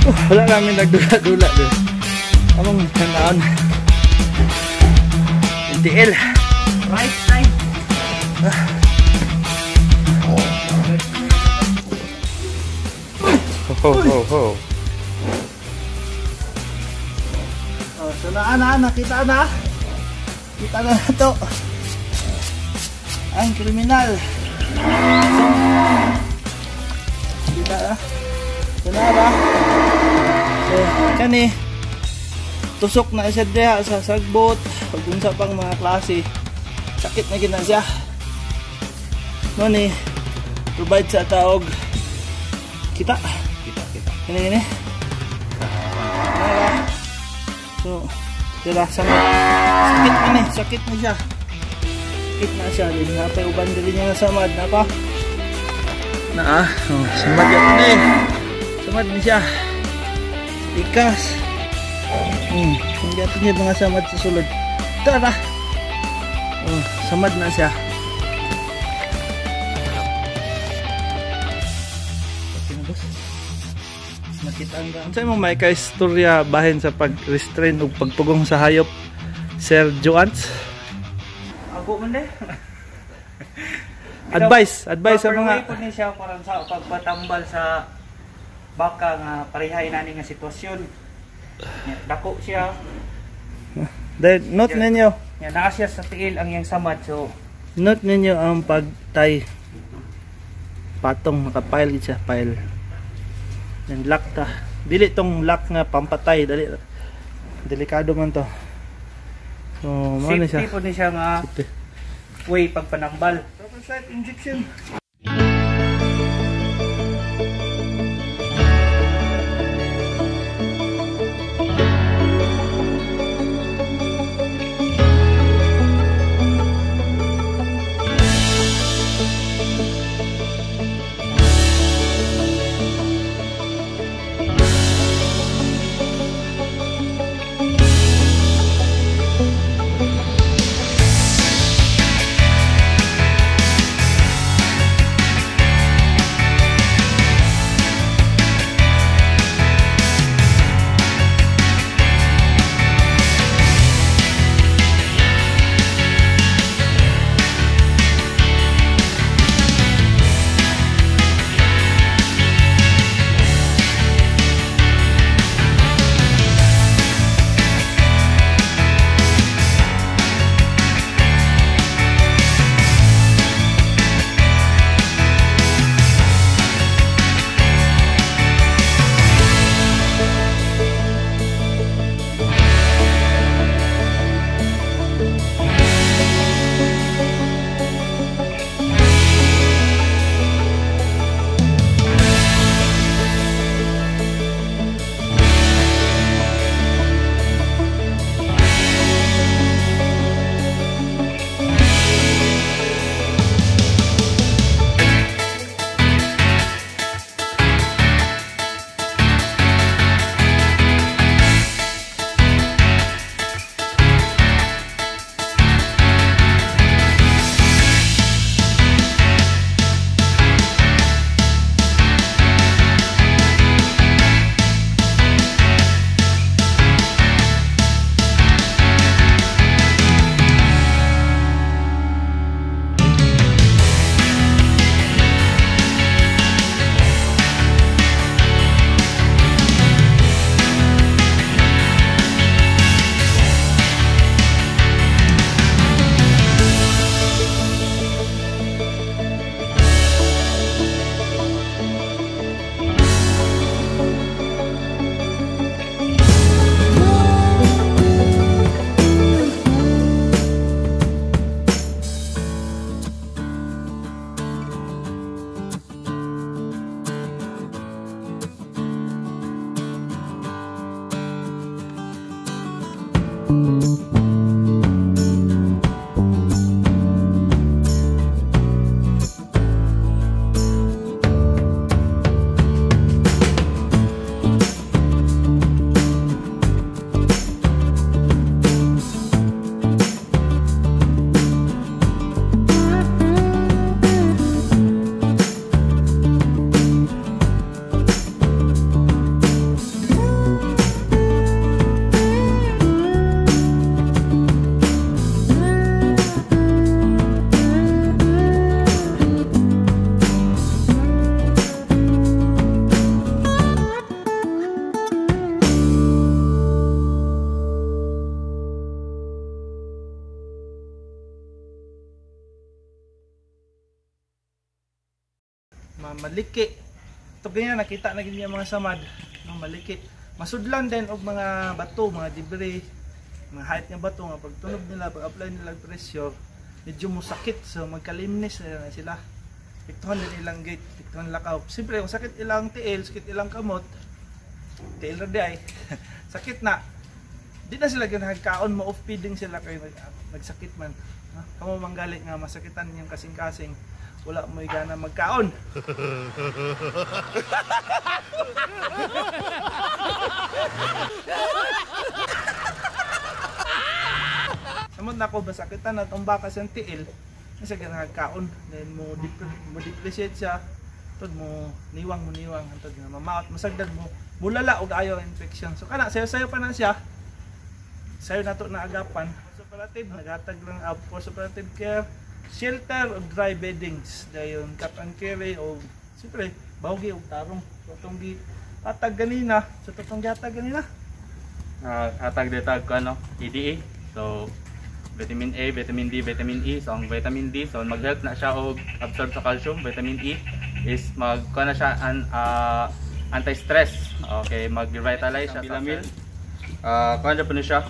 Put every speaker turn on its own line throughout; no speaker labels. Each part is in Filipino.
Wala kami nagdula-dula doon. Among kanaan. NTL.
Right side.
Ho ho ho.
Oh, so nakita na. Kita na to. Ang kriminal. Kita na. Kunara. So, kani tusok na siya diha sa sagbot, pag-unsa pang mga klase. Sakit na gina siya. No ni provide sa taog kita. Ini. So, dila sakit na siya. Sakit na siya din. Napay uban dili niya samad na pa. Samad yan na eh. Samad na siya. Ikas. Hindi ato niya mga samad sa sulod. Tara. Samad na siya. Nakita ang gaan.
Sa'yo mo may ka-istorya bahin sa pag-restrain o pagpugong sa hayop, Sir Joans?
Ako man eh.
Advice sa mga...
Proper way siya parang sa pagpatambal sa baka nga parehay nani nga sitwasyon. Dako siya.
Dahil note ninyo.
Naa siya sa tiil ang iyang samad. So
Note ninyo ang pagtay. Patong nakapile siya, pile. Then lock ta. Dili tong lock nga pampatay, dali. Delikado man to. So, mo na siya.
safety po ni siya nga way pagpanambal.
Proper site injection. maliki. Ito ganyan nakita na ganyan mga samad, no, maliki. Masudlan din og mga bato, mga debris, mga height nga bato nga pagtunog nila, pag-apply nila pressure, medyo musakit, so magkalimnis na sila. Piktuhan din ilang gate, piktuhan lakaw. Siyempre, kung sakit ilang tiil, sakit ilang kamot, tiil na di ay, sakit na. Di na sila ginagkaon, ma-off feeding sila kayo nagsakit man. Kamu manggali nga masakitan yung kasing-kasing, wala mo gana magkaon. Samod na ko masakitan at umbaka siyang tiil, kasi ginagkaon, then mo depreciate siya, tod mo niwang antod nga mamaot, masagdag mo, mulala og ayaw infection. So kana sayo pa na siya. Sayo na to na agapan. Postoperative, naghatag lang up postoperative care, shelter o dry beddings, dayon cut and carry o siyempre bawgi o tarong. So itong hatag ganina, so itong hatag ganina.
Hatag detag ko ano, EDA. So vitamin A, vitamin D, vitamin E. So ang vitamin D, so mag-help na siya og absorb sa calcium. Vitamin E is magkuha na siya anti-stress. Okay, mag-revitalize siya sa cell. Kuha na po na siya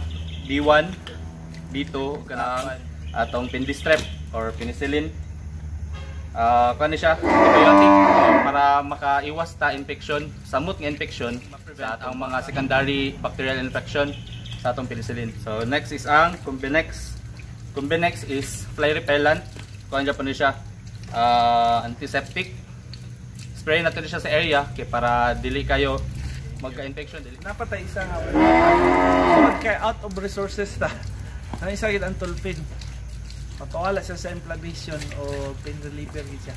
D1, D2, kanang atong Pendistrep or penicillin. Kuha na siya antibiotic para makaiwas ta infection, samot nga infection sa atong mga secondary bacterial infection sa atong penicillin. So next is ang Combinex. Combinex is fly repellent. Kuha na po na siya antiseptic. Spray natin siya sa area kay para dili kayo magka-infection dili.
Napatay isa nga kay out of resources ta. Ang isa gid ang tolpin. Papawala siya sa inflammation o pain reliever gid siya.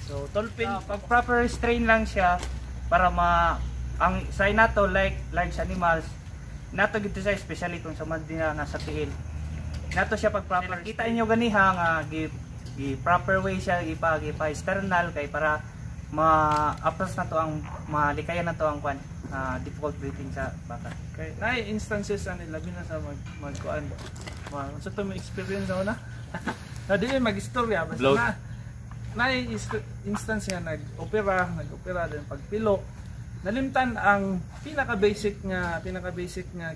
So tolpin
pag proper strain lang siya para ang say nato like large animals nato gid siya especially kung sa madina nga sa tiil. Nato siya pag proper. Kita inyo ganiha nga gi proper way siya ipa external kay para ma-approach na to ang malikayan na to ang kwan. Difficult breathing sa baka.
Okay, na instances ani labi na sa magkuan. Sa to may experience daw na. Na di mag-istorya basta na instance nga nag-opera din pagpilo. Nalimtan ang pinaka-basic nga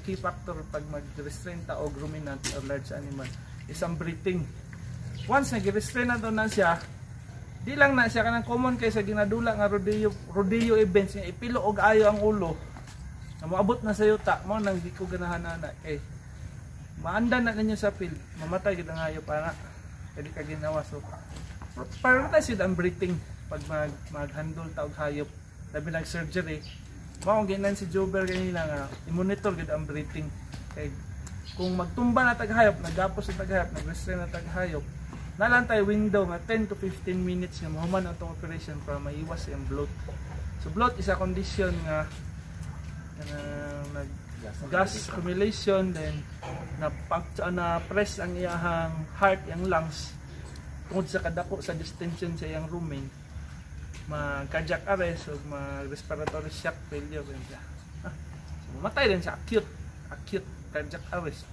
key factor pag mag-restrain ta og ruminant or large animal isang breathing. Once nag-restrain na daw na siya, di lang na siya kanang common kay sa ginadula nga rodeo events nga ipilo og ayo ang ulo na moabot na sa yuta mo nang di ko ganahan na kay maandan na ninyo sa field mamatay gid ang ayo para kay ka ginawa. So prioritize yun ang breathing pag mag-handle ta og hayop labi nag surgery mao ginan si Jober kanina nga i-monitor gid ang breathing kay kung magtumba na taghayop nagapos sa taghayop nag-restrain na taghayop nalang tayo window nga 10 to 15 minutes nga mahuman ang itong operation para maiwas yung bloat. So bloat is a condition nga gas accumulation then na press ang iyang heart, yung lungs tungod sa kadako sa distension sa iyang rumen mag-cardiac arrest o mag-respiratory shock failure siya. So mamatay din siya, acute cardiac arrest.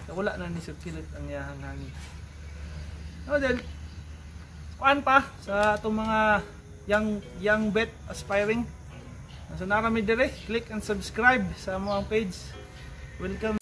So wala na ni circulate ang iyang hangin. No, then kuan pa sa itong mga young vet aspiring. So narami dire, click and subscribe sa among page. Welcome.